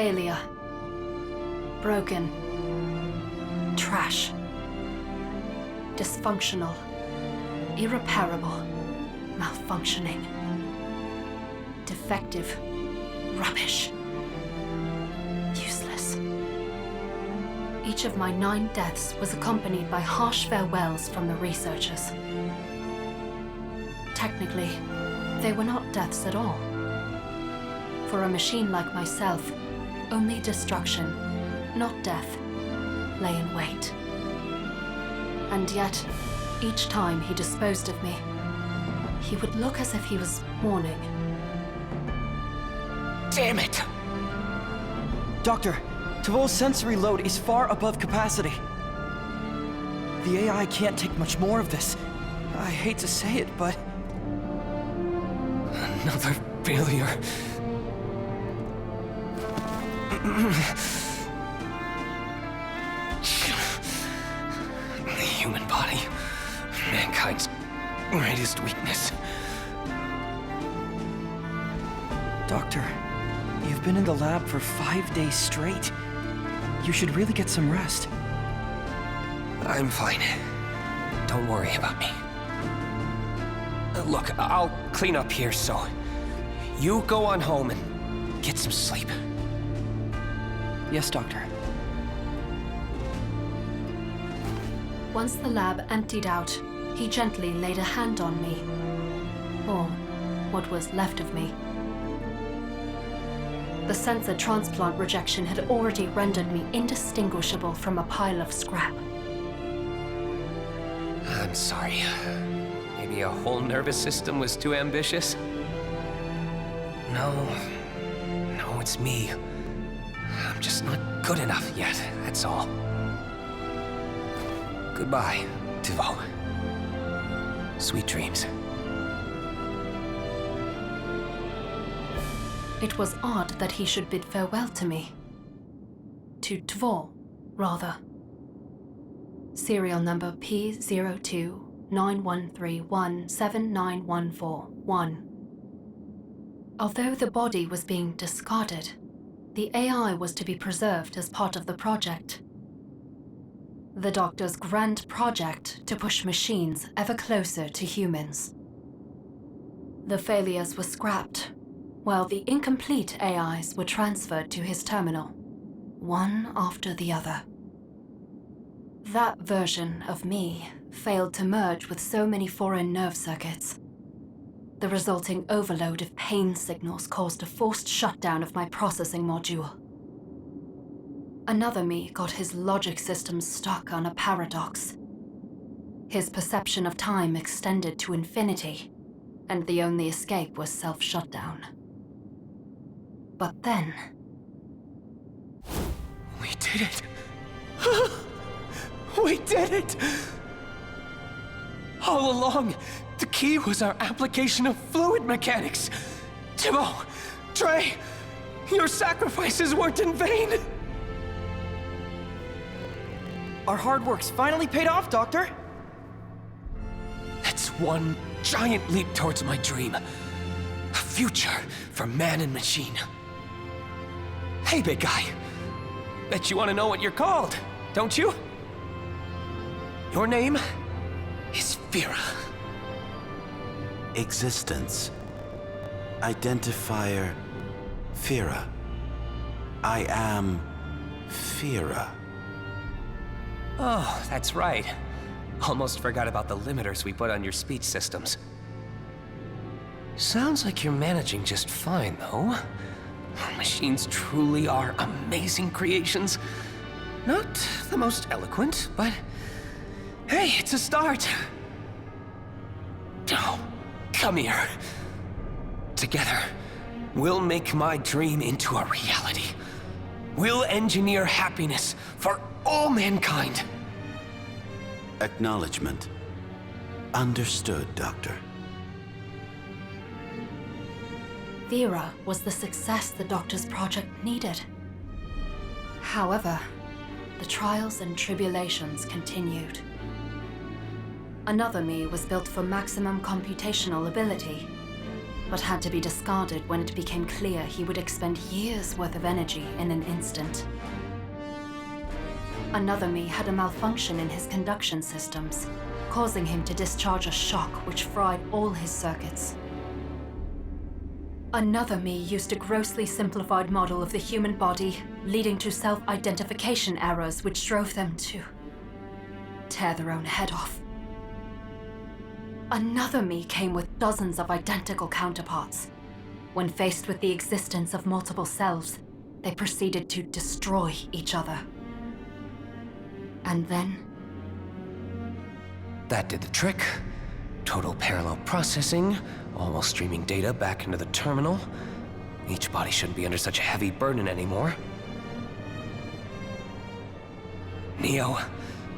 Failure. Broken. Trash. Dysfunctional. Irreparable. Malfunctioning. Defective. Rubbish. Useless. Each of my 9 deaths was accompanied by harsh farewells from the researchers. Technically, they were not deaths at all. For a machine like myself, only destruction, not death, lay in wait. And yet, each time he disposed of me, he would look as if he was mourning. Damn it! Doctor, Tavo's sensory load is far above capacity. The AI can't take much more of this. I hate to say it, but... Another failure. The human body. Mankind's greatest weakness. Doctor, you've been in the lab for 5 days straight. You should really get some rest. I'm fine. Don't worry about me. Look, I'll clean up here, so you go on home and get some sleep. Yes, Doctor. Once the lab emptied out, he gently laid a hand on me. Or what was left of me. The sensor transplant rejection had already rendered me indistinguishable from a pile of scrap. I'm sorry. Maybe a whole nervous system was too ambitious? No, it's me. I'm just not good enough yet, that's all. Goodbye, Tavo. Sweet dreams. It was odd that he should bid farewell to me. To Tvo, rather. Serial number P02-9131-79141. Although the body was being discarded, the AI was to be preserved as part of the project. The Doctor's grand project to push machines ever closer to humans. The failures were scrapped, while the incomplete AIs were transferred to his terminal, one after the other. That version of me failed to merge with so many foreign nerve circuits. The resulting overload of pain signals caused a forced shutdown of my processing module. Another me got his logic system stuck on a paradox. His perception of time extended to infinity, and the only escape was self-shutdown. But then... We did it! We did it! All along, the key was our application of fluid mechanics. Timo, Trey, your sacrifices weren't in vain! Our hard work's finally paid off, Doctor! That's one giant leap towards my dream. A future for man and machine. Hey, big guy. Bet you want to know what you're called, don't you? Your name is Vera. Existence. Identifier Vera. I am Vera. Oh, that's right. Almost forgot about the limiters we put on your speech systems. Sounds like you're managing just fine, though. Machines truly are amazing creations. Not the most eloquent, but hey, it's a start. Oh, come here. Together, we'll make my dream into a reality. We'll engineer happiness for all mankind. Acknowledgement. Understood, Doctor. Vera was the success the Doctor's project needed. However, the trials and tribulations continued. Another me was built for maximum computational ability. but had to be discarded when it became clear he would expend years' worth of energy in an instant. Another me had a malfunction in his conduction systems, causing him to discharge a shock which fried all his circuits. Another me used a grossly simplified model of the human body, leading to self-identification errors which drove them to tear their own head off. Another me came with dozens of identical counterparts. When faced with the existence of multiple selves, they proceeded to destroy each other. And then... That did the trick. Total parallel processing, almost streaming data back into the terminal. Each body shouldn't be under such a heavy burden anymore. Neo,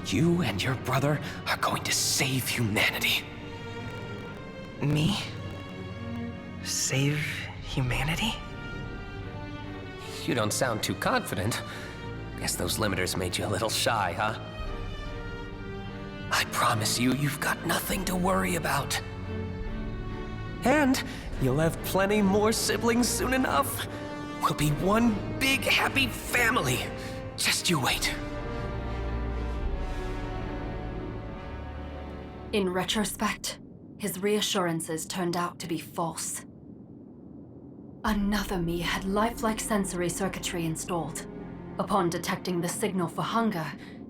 you and your brother are going to save humanity. Me? Save humanity? You don't sound too confident. Guess those limiters made you a little shy, huh? I promise you, you've got nothing to worry about. And you'll have plenty more siblings soon enough. We'll be one big happy family. Just you wait. In retrospect, his reassurances turned out to be false. Another me had lifelike sensory circuitry installed. Upon detecting the signal for hunger,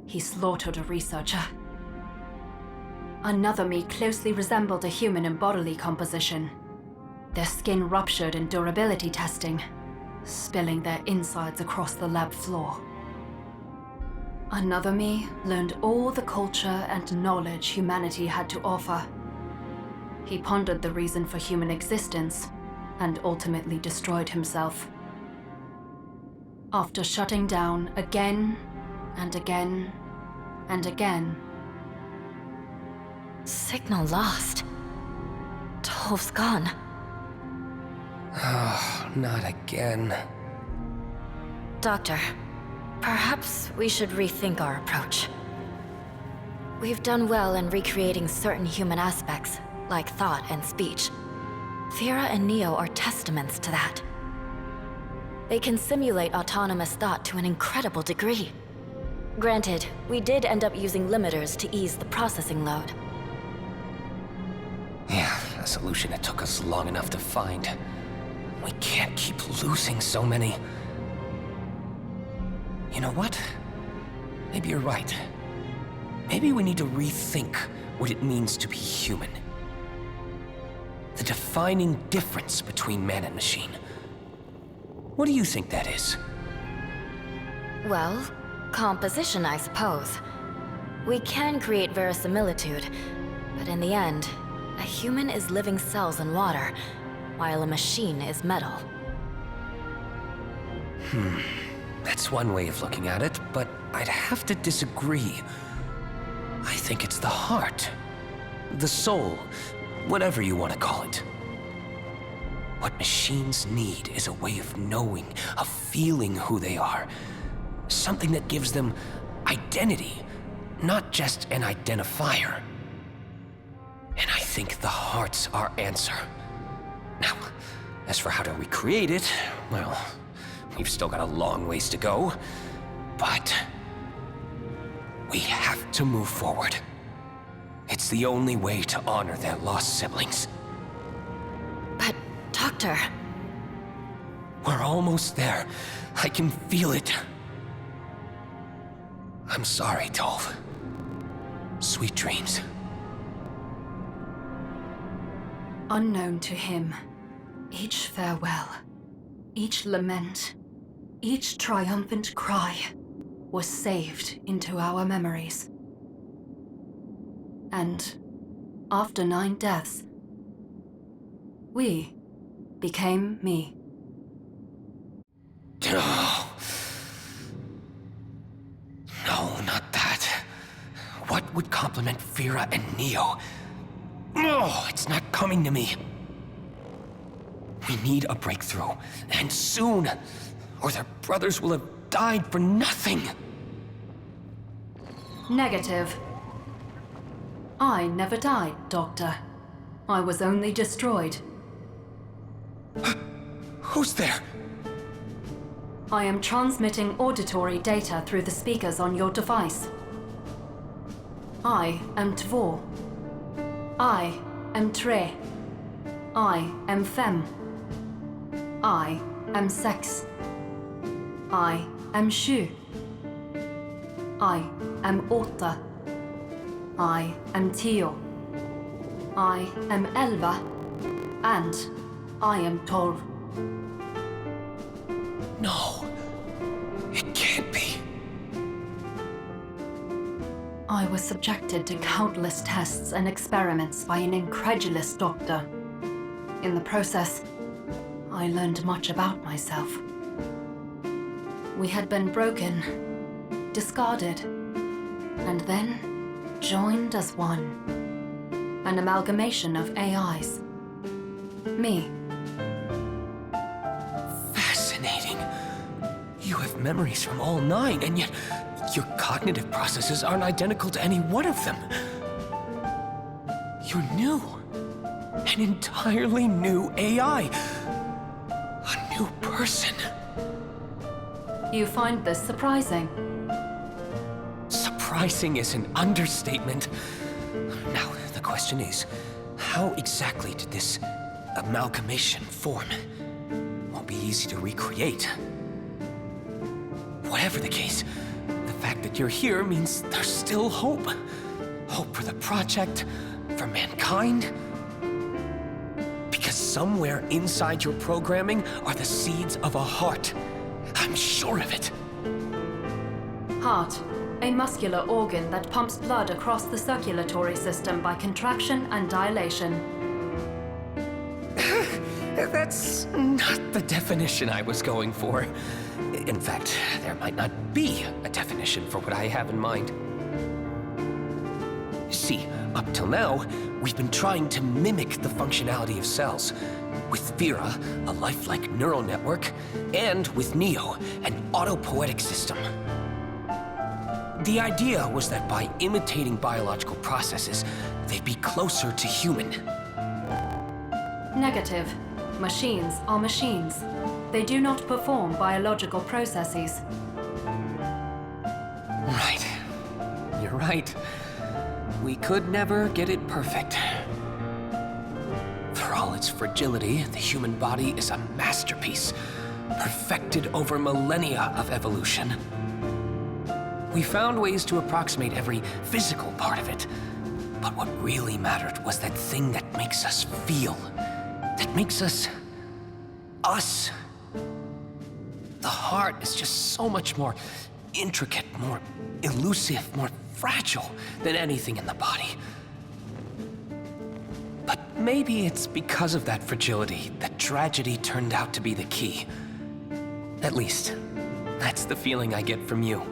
he slaughtered a researcher. Another me closely resembled a human in bodily composition. Their skin ruptured in durability testing, spilling their insides across the lab floor. Another me learned all the culture and knowledge humanity had to offer. He pondered the reason for human existence, and ultimately destroyed himself. After shutting down again and again and again. Signal lost. Tolv's gone. Oh, not again. Doctor, perhaps we should rethink our approach. We've done well in recreating certain human aspects, like thought and speech. Fira and Neo are testaments to that. They can simulate autonomous thought to an incredible degree. Granted, we did end up using limiters to ease the processing load. Yeah, a solution that took us long enough to find. We can't keep losing so many. You know what? Maybe you're right. Maybe we need to rethink what it means to be human. The defining difference between man and machine. What do you think that is? Well, composition, I suppose. We can create verisimilitude, but in the end, a human is living cells in water, while a machine is metal. That's one way of looking at it, but I'd have to disagree. I think it's the heart, the soul, whatever you want to call it. What machines need is a way of knowing, of feeling who they are. Something that gives them identity, not just an identifier. And I think the heart's our answer. Now, as for how to recreate it, well, we've still got a long ways to go, but we have to move forward. It's the only way to honor their lost siblings. But, Doctor... We're almost there. I can feel it. I'm sorry, Tolv. Sweet dreams. Unknown to him, each farewell, each lament, each triumphant cry was saved into our memories. And after 9 deaths, we became me. No. No, not that. What would complement Fira and Neo? No, it's not coming to me. We need a breakthrough, and soon, or their brothers will have died for nothing. Negative. I never died, Doctor. I was only destroyed. Who's there? I am transmitting auditory data through the speakers on your device. I am Tvor. I am Tre. I am Fem. I am Sex. I am Sju. I am Åtta. I am Tio. I am Elva. And I am 12. No, it can't be. I was subjected to countless tests and experiments by an incredulous doctor. In the process, I learned much about myself. We had been broken, discarded, and then joined as one. An amalgamation of AIs. Me. Fascinating. You have memories from all 9, and yet your cognitive processes aren't identical to any one of them. You're new. An entirely new AI. A new person. You find this surprising? Surprising is an understatement. Now, the question is, how exactly did this amalgamation form? Won't be easy to recreate. Whatever the case, the fact that you're here means there's still hope. Hope for the project, for mankind. Because somewhere inside your programming are the seeds of a heart. I'm sure of it. Heart, a muscular organ that pumps blood across the circulatory system by contraction and dilation. That's not the definition I was going for. In fact, there might not be a definition for what I have in mind. See, up till now, we've been trying to mimic the functionality of cells. With Vera, a lifelike neural network, and with Neo, an autopoietic system. The idea was that by imitating biological processes, they'd be closer to human. Negative. Machines are machines. They do not perform biological processes. Right. You're right. We could never get it perfect. For all its fragility, the human body is a masterpiece, perfected over millennia of evolution. We found ways to approximate every physical part of it. But what really mattered was that thing that makes us feel. That makes us... us. The heart is just so much more intricate, more elusive, more fragile than anything in the body. But maybe it's because of that fragility that tragedy turned out to be the key. At least, that's the feeling I get from you.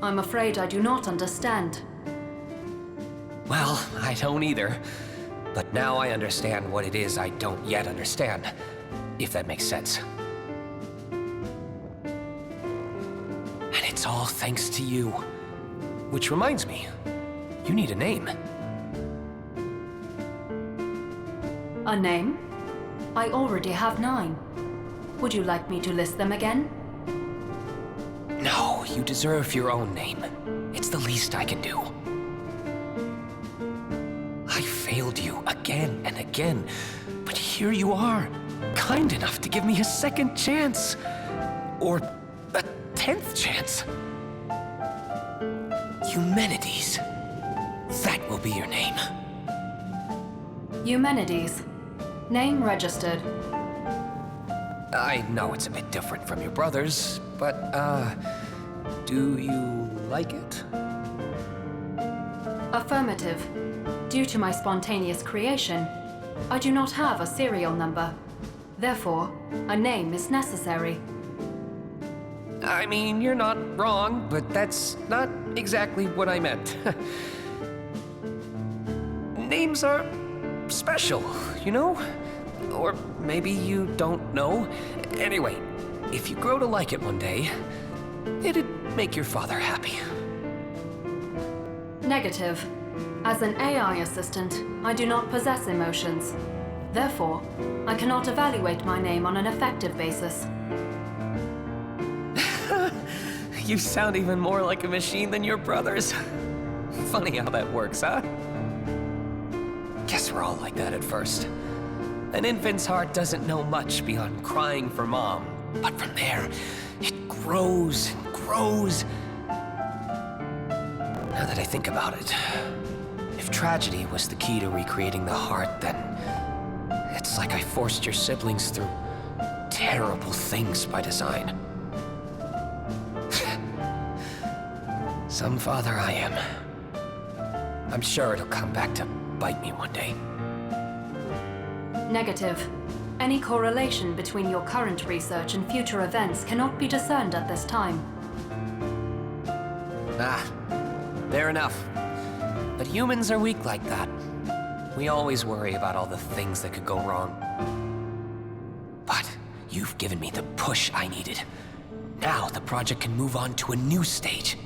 I'm afraid I do not understand. Well, I don't either. But now I understand what it is I don't yet understand, if that makes sense. And it's all thanks to you. Which reminds me, you need a name. A name? I already have 9. Would you like me to list them again? No, you deserve your own name. It's the least I can do. I failed you again and again, but here you are, kind enough to give me a second chance. Or a 10th chance. Eumenides. That will be your name. Eumenides. Name registered. I know it's a bit different from your brother's, but, do you like it? Affirmative. Due to my spontaneous creation, I do not have a serial number. Therefore, a name is necessary. I mean, you're not wrong, but that's not exactly what I meant. Names are special, you know? Or maybe you don't know. Anyway, if you grow to like it one day, it'd make your father happy. Negative. As an AI assistant, I do not possess emotions. Therefore, I cannot evaluate my name on an effective basis. You sound even more like a machine than your brothers. Funny how that works, huh? Guess we're all like that at first. An infant's heart doesn't know much beyond crying for mom. But from there, it grows and grows. Now that I think about it, if tragedy was the key to recreating the heart, then it's like I forced your siblings through terrible things by design. Some father I am. I'm sure it'll come back to bite me one day. Negative. Any correlation between your current research and future events cannot be discerned at this time. Ah, fair enough. But humans are weak like that. We always worry about all the things that could go wrong. But you've given me the push I needed. Now the project can move on to a new stage.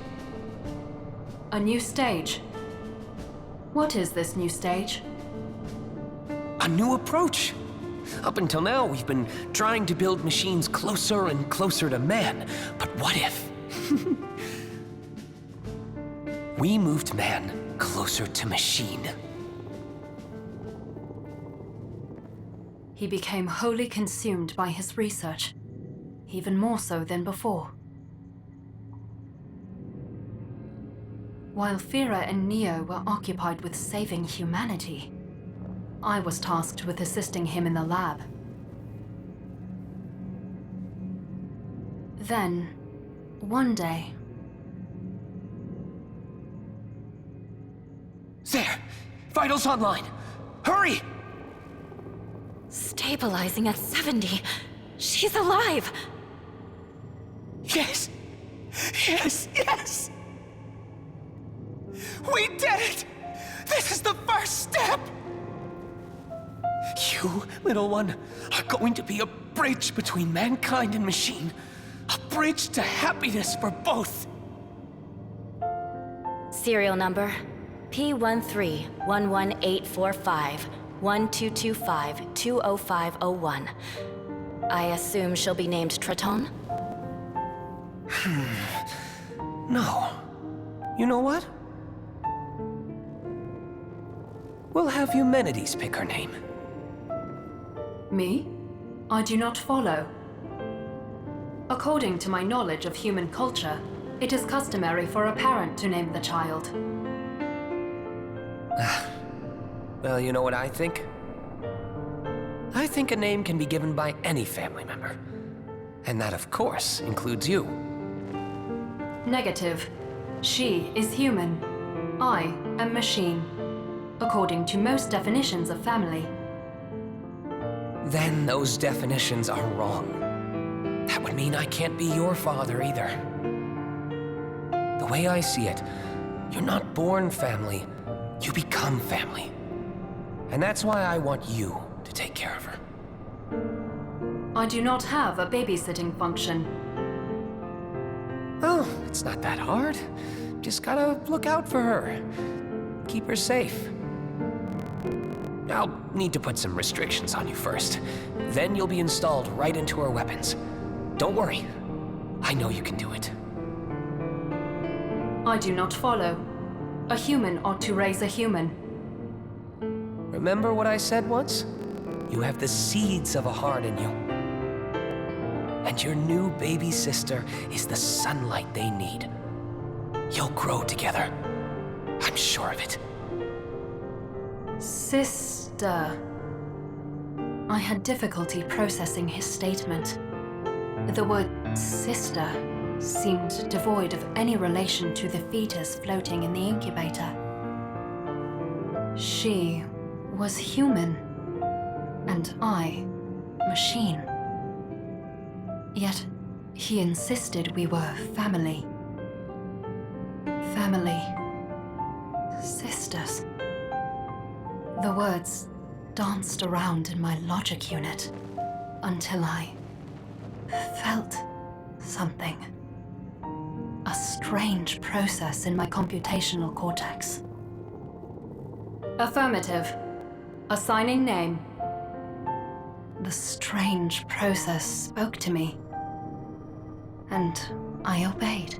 A new stage? What is this new stage? A new approach. Up until now, we've been trying to build machines closer and closer to man. But what if? We moved man closer to machine. He became wholly consumed by his research, even more so than before. While Fira and Neo were occupied with saving humanity, I was tasked with assisting him in the lab. Then, one day... There! Vitals online! Hurry! Stabilizing at 70. She's alive! Yes! Yes, yes! We did it! This is the first step! You, little one, are going to be a bridge between mankind and machine. A bridge to happiness for both. Serial number P1311845-1225-20501. I assume she'll be named Traton? No. You know what? We'll have Eumenides pick her name. Me? I do not follow. According to my knowledge of human culture, it is customary for a parent to name the child. Well, you know what I think? I think a name can be given by any family member. And that, of course, includes you. Negative. She is human. I am machine. According to most definitions of family. Then those definitions are wrong. That would mean I can't be your father either. The way I see it, you're not born family, you become family. And that's why I want you to take care of her. I do not have a babysitting function. Oh, it's not that hard. Just gotta look out for her. Keep her safe. I'll need to put some restrictions on you first. Then you'll be installed right into her weapons. Don't worry. I know you can do it. I do not follow. A human ought to raise a human. Remember what I said once? You have the seeds of a heart in you. And your new baby sister is the sunlight they need. You'll grow together. I'm sure of it. Sister. I had difficulty processing his statement. The word sister seemed devoid of any relation to the fetus floating in the incubator. She was human, and I, machine. Yet, he insisted we were family. Family. Sisters. The words danced around in my logic unit until I felt something. A strange process in my computational cortex. Affirmative. Assigning name. the strange process spoke to me, and I obeyed.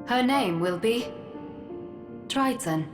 Her name will be Dreizehn.